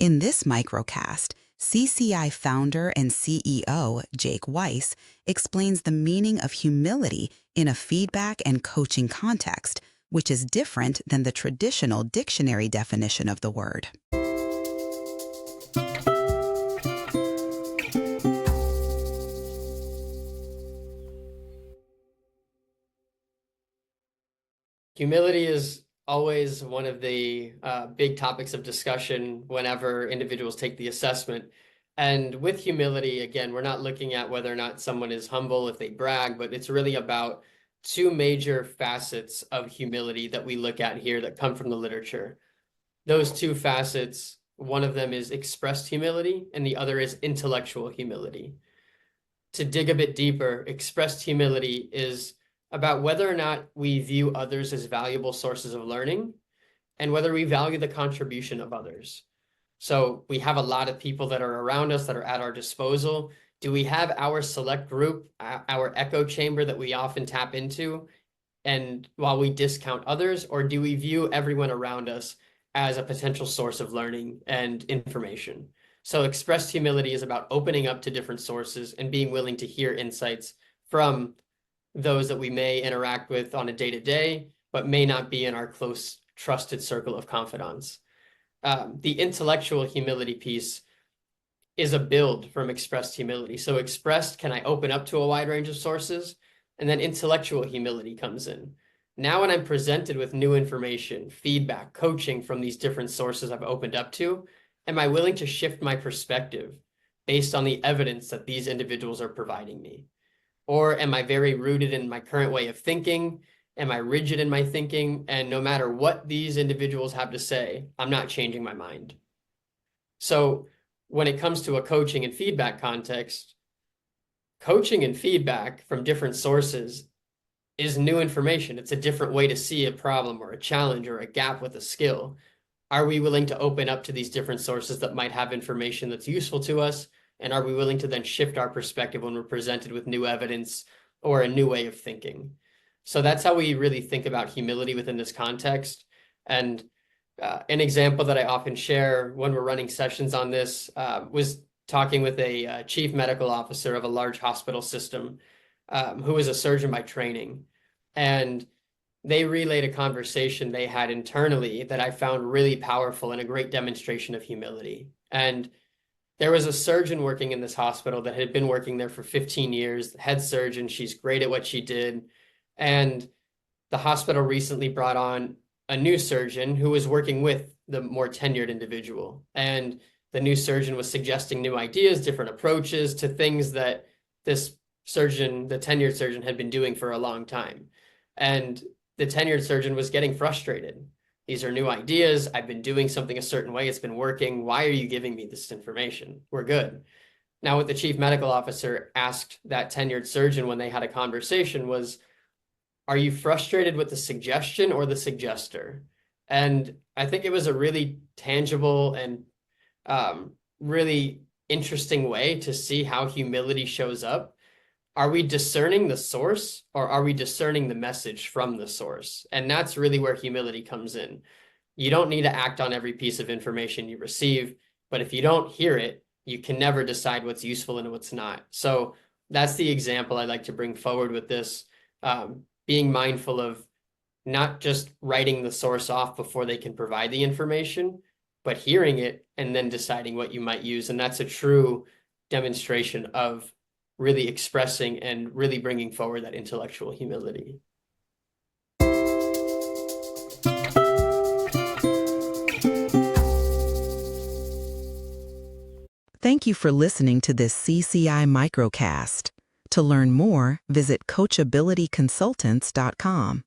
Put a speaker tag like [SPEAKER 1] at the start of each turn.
[SPEAKER 1] In this microcast, CCI founder and CEO Jake Weiss explains the meaning of humility in a feedback and coaching context, which is different than the traditional dictionary definition of the word.
[SPEAKER 2] Humility is always one of the big topics of discussion whenever individuals take the assessment. And with humility, again, we're not looking at whether or not someone is humble if they brag, but it's really about two major facets of humility that we look at here that come from the literature. Those two facets, one of them is expressed humility and the other is intellectual humility. To dig a bit deeper, expressed humility is about whether or not we view others as valuable sources of learning and whether we value the contribution of others. So we have a lot of people that are around us that are at our disposal. Do we have our select group, our echo chamber that we often tap into, and while we discount others, or do we view everyone around us as a potential source of learning and information? So expressed humility is about opening up to different sources and being willing to hear insights from those that we may interact with on a day-to-day, but may not be in our close, trusted circle of confidants. The intellectual humility piece is a build from expressed humility. So expressed, can I open up to a wide range of sources? And then intellectual humility comes in. Now when I'm presented with new information, feedback, coaching from these different sources I've opened up to, am I willing to shift my perspective based on the evidence that these individuals are providing me? Or am I very rooted in my current way of thinking? Am I rigid in my thinking? And no matter what these individuals have to say, I'm not changing my mind. So when it comes to a coaching and feedback context, coaching and feedback from different sources is new information. It's a different way to see a problem or a challenge or a gap with a skill. Are we willing to open up to these different sources that might have information that's useful to us? And are we willing to then shift our perspective when we're presented with new evidence or a new way of thinking? So that's how we really think about humility within this context. And an example that I often share when we're running sessions on this was talking with a chief medical officer of a large hospital system who was a surgeon by training. And they relayed a conversation they had internally that I found really powerful and a great demonstration of humility. And there was a surgeon working in this hospital that had been working there for 15 years, the head surgeon. She's great at what she did. And the hospital recently brought on a new surgeon who was working with the more tenured individual. And the new surgeon was suggesting new ideas, different approaches to things that this surgeon, the tenured surgeon, had been doing for a long time. And the tenured surgeon was getting frustrated. These are new ideas. I've been doing something a certain way. It's been working. Why are you giving me this information? We're good. Now, what the chief medical officer asked that tenured surgeon when they had a conversation was, are you frustrated with the suggestion or the suggester? And I think it was a really tangible and really interesting way to see how humility shows up. Are we discerning the source or are we discerning the message from the source? And that's really where humility comes in. You don't need to act on every piece of information you receive, but if you don't hear it, you can never decide what's useful and what's not. So that's the example I like to bring forward with this, being mindful of not just writing the source off before they can provide the information, but hearing it and then deciding what you might use. And that's a true demonstration of really expressing and really bringing forward that intellectual humility.
[SPEAKER 1] Thank you for listening to this CCI microcast. To learn more, visit coachabilityconsultants.com.